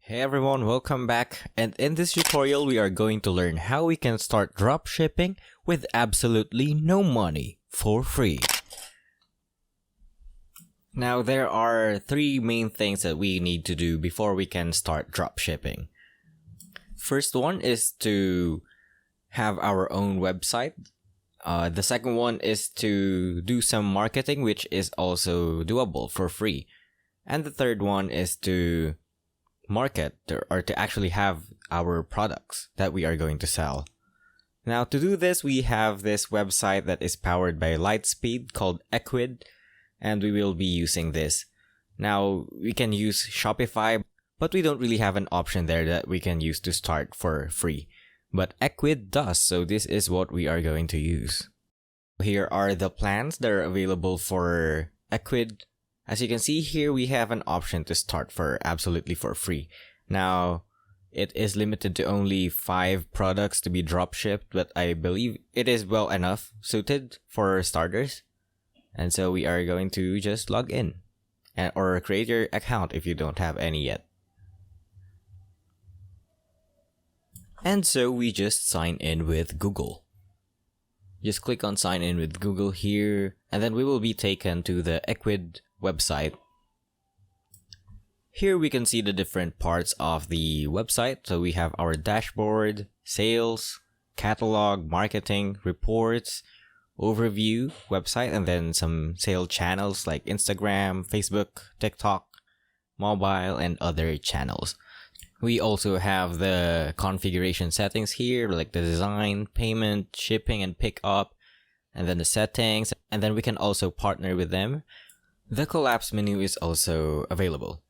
Hey everyone, welcome back, and in this tutorial we are going to learn how we can start dropshipping with absolutely no money for free. Now there are three main things that we need to do before we can start dropshipping. First one is to have our own website. The second one is to do some marketing, which is also doable for free. And the third one is to market or to actually have our products that we are going to sell. Now to do this, we have this website that is powered by Lightspeed called Equid, and we will be using this. Now we can use Shopify, but we don't really have an option there that we can use to start for free. But Equid does, so this is what we are going to use. Here are the plans that are available for Equid. As you can see here, we have an option to start for absolutely for free. Now, it is limited to only 5 products to be dropshipped, but I believe it is well enough suited for starters. And so we are going to just log in or create your account if you don't have any yet. And so we just sign in with Google. Just click on sign in with Google here, and then we will be taken to the Equid website. Here we can see the different parts of the website. So we have our dashboard, sales, catalog, marketing, reports, overview, website, and then some sale channels like Instagram, Facebook, TikTok, mobile, and other channels. We also have the configuration settings here, like the design, payment, shipping, and pickup, and then the settings, and then we can also partner with them. The collapse menu is also available.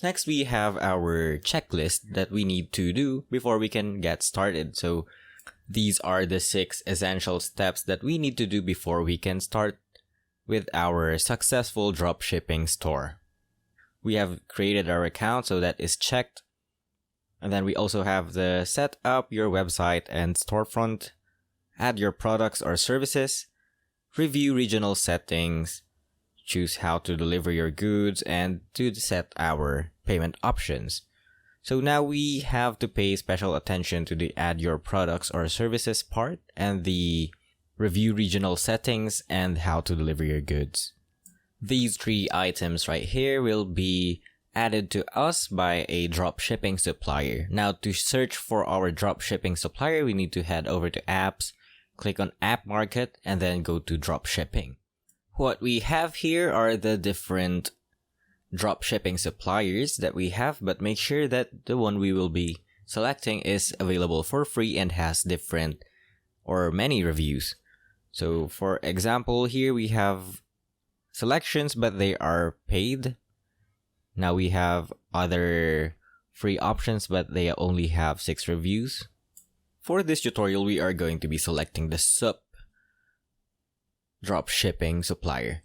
Next, we have our checklist that we need to do before we can get started. So these are the 6 essential steps that we need to do before we can start with our successful dropshipping store. We have created our account, so that is checked. And then we also have the set up your website and storefront, add your products or services, review regional settings, choose how to deliver your goods, and to set our payment options. So now we have to pay special attention to the add your products or services part and the review regional settings and how to deliver your goods. These 3 items right here will be added to us by a dropshipping supplier. Now to search for our dropshipping supplier, we need to head over to apps, click on App Market, and then go to Dropshipping. What we have here are the different dropshipping suppliers that we have, but make sure that the one we will be selecting is available for free and has different or many reviews. So for example, here we have selections, but they are paid. Now we have other free options, but they only have 6 reviews. For this tutorial, we are going to be selecting the SUP dropshipping supplier.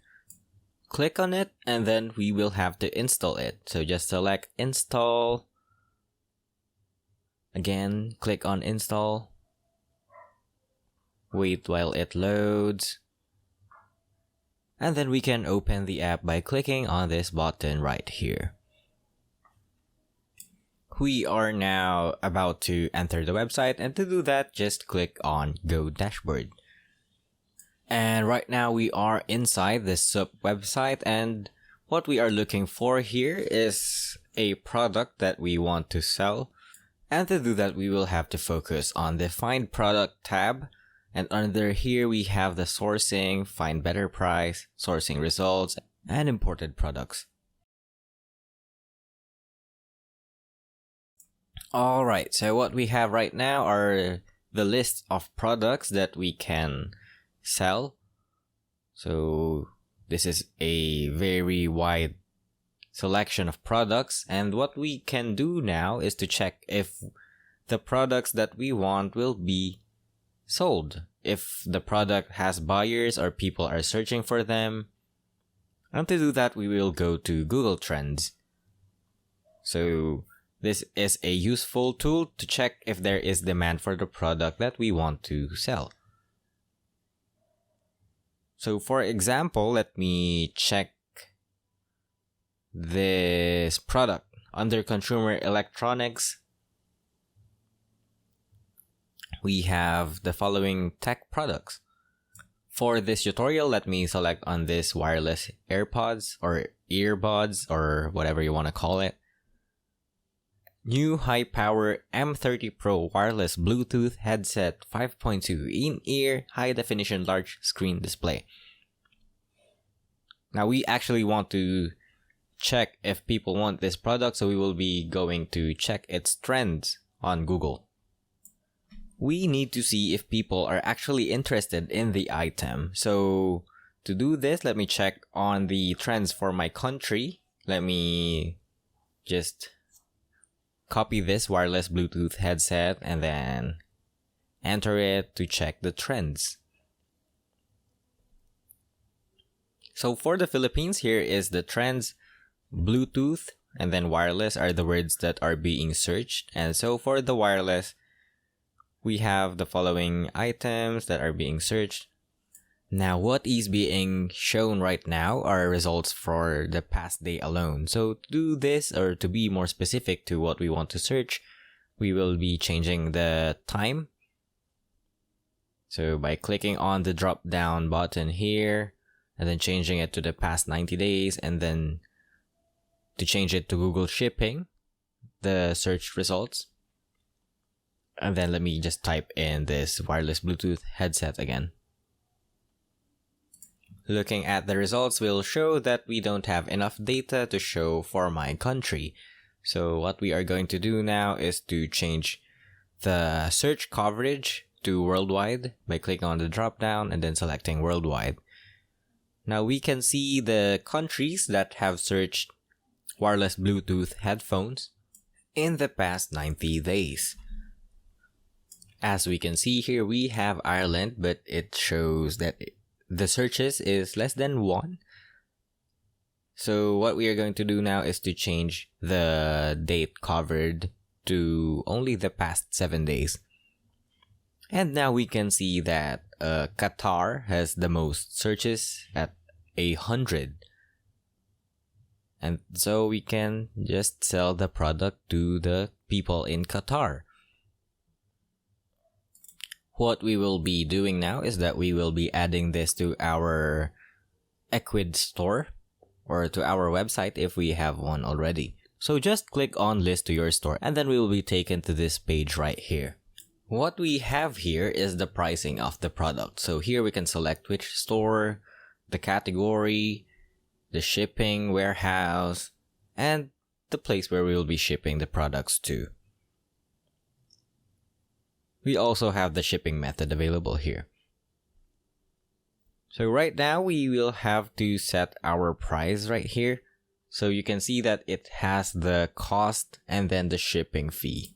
Click on it, and then we will have to install it. So just select install. Again, click on install. Wait while it loads. And then we can open the app by clicking on this button right here. We are now about to enter the website, and to do that, just click on Go Dashboard. And right now we are inside the SUP website, and what we are looking for here is a product that we want to sell. And to do that, we will have to focus on the Find Product tab. And under here, we have the sourcing, find better price, sourcing results, and imported products. Alright, so what we have right now are the list of products that we can sell. So this is a very wide selection of products, and what we can do now is to check if the products that we want will be sold, if the product has buyers or people are searching for them. And to do that, we will go to Google Trends. So this is a useful tool to check if there is demand for the product that we want to sell. So for example, let me check this product. Under consumer electronics, we have the following tech products. For this tutorial, let me select on this wireless AirPods or earbuds or whatever you want to call it. New high-power M30 Pro wireless Bluetooth headset 5.2 in-ear high-definition large screen display. Now we actually want to check if people want this product, so we will be going to check its trends on Google. We need to see if people are actually interested in the item. So to do this, let me check on the trends for my country. Let me just copy this wireless Bluetooth headset and then enter it to check the trends. So for the Philippines, here is the trends. Bluetooth and then wireless are the words that are being searched. And so for the wireless, we have the following items that are being searched. Now, what is being shown right now are results for the past day alone. So to do this, or to be more specific to what we want to search, we will be changing the time. So by clicking on the drop down button here, and then changing it to the past 90 days, and then to change it to Google Shipping, the search results. And then let me just type in this wireless Bluetooth headset again. Looking at the results will show that we don't have enough data to show for my country. So what we are going to do now is to change the search coverage to worldwide by clicking on the drop down and then selecting worldwide. Now we can see the countries that have searched wireless Bluetooth headphones in the past 90 days. As we can see here, we have Ireland, but it shows that the searches is less than 1. So what we are going to do now is to change the date covered to only the past 7 days. And now we can see that Qatar has the most searches at 100. And so we can just sell the product to the people in Qatar. What we will be doing now is that we will be adding this to our Equid store or to our website if we have one already. So just click on list to your store and then we will be taken to this page right here. What we have here is the pricing of the product. So here we can select which store, the category, the shipping warehouse, and the place where we will be shipping the products to. We also have the shipping method available here. So right now we will have to set our price right here. So you can see that it has the cost and then the shipping fee.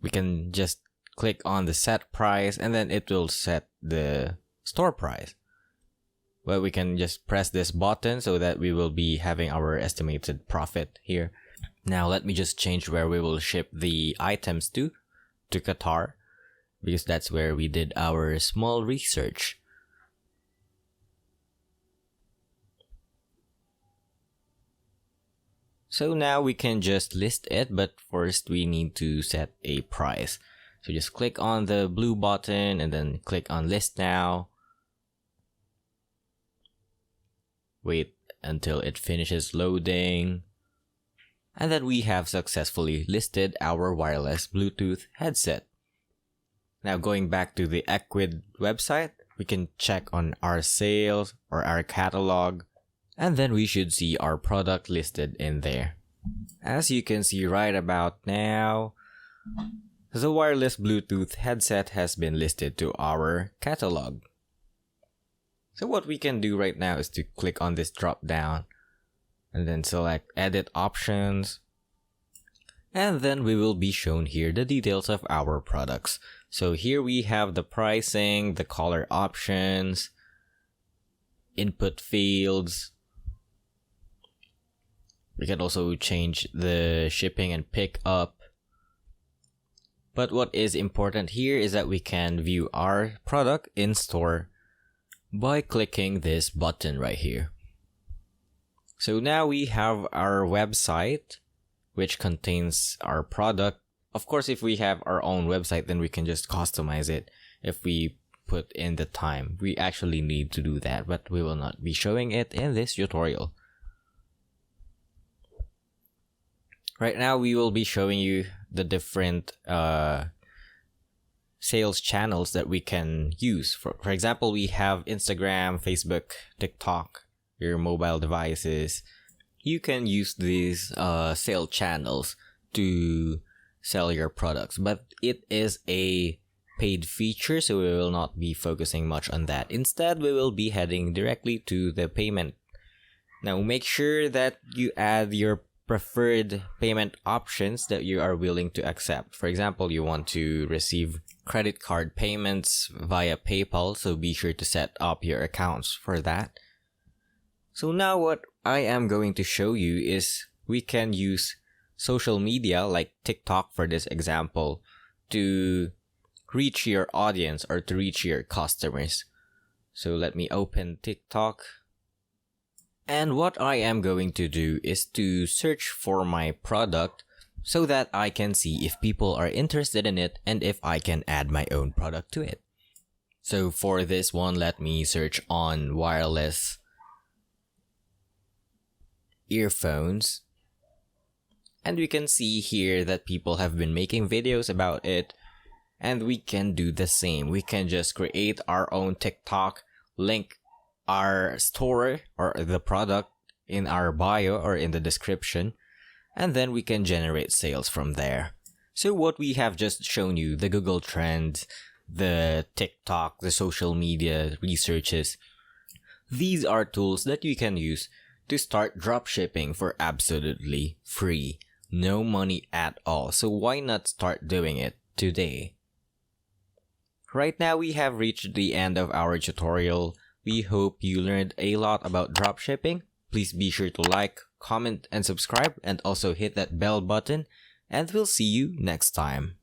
We can just click on the set price and then it will set the store price. Well, we can just press this button so that we will be having our estimated profit here. Now let me just change where we will ship the items to Qatar, because that's where we did our small research. So now we can just list it, but first we need to set a price. So just click on the blue button and then click on list now. Wait until it finishes loading. And then we have successfully listed our wireless Bluetooth headset. Now going back to the Equid website, we can check on our sales or our catalog, and then we should see our product listed in there. As you can see right about now, the wireless Bluetooth headset has been listed to our catalog. So what we can do right now is to click on this drop down and then select edit options, and then we will be shown here the details of our products. So here we have the pricing, the color options, input fields. We can also change the shipping and pick up. But what is important here is that we can view our product in store by clicking this button right here. So now we have our website, which contains our product. Of course, if we have our own website, then we can just customize it if we put in the time. We actually need to do that, but we will not be showing it in this tutorial. Right now, we will be showing you the different sales channels that we can use. For example, we have Instagram, Facebook, TikTok, your mobile devices. You can use these sale channels to sell your products, but it is a paid feature, so we will not be focusing much on that. Instead, we will be heading directly to the payment. Now, make sure that you add your preferred payment options that you are willing to accept. For example, you want to receive credit card payments via PayPal, so be sure to set up your accounts for that. So now what I am going to show you is we can use social media like TikTok for this example to reach your audience or to reach your customers. So let me open TikTok. And what I am going to do is to search for my product so that I can see if people are interested in it and if I can add my own product to it. So for this one, let me search on wireless earphones. And we can see here that people have been making videos about it. And we can do the same. We can just create our own TikTok, link our store or the product in our bio or in the description, and then we can generate sales from there. So what we have just shown you, the Google Trends, the TikTok, the social media researches, these are tools that you can use to start dropshipping for absolutely free. No money at all. So why not start doing it today? Right now we have reached the end of our tutorial. We hope you learned a lot about dropshipping. Please be sure to like, comment, and subscribe, and also hit that bell button, and we'll see you next time.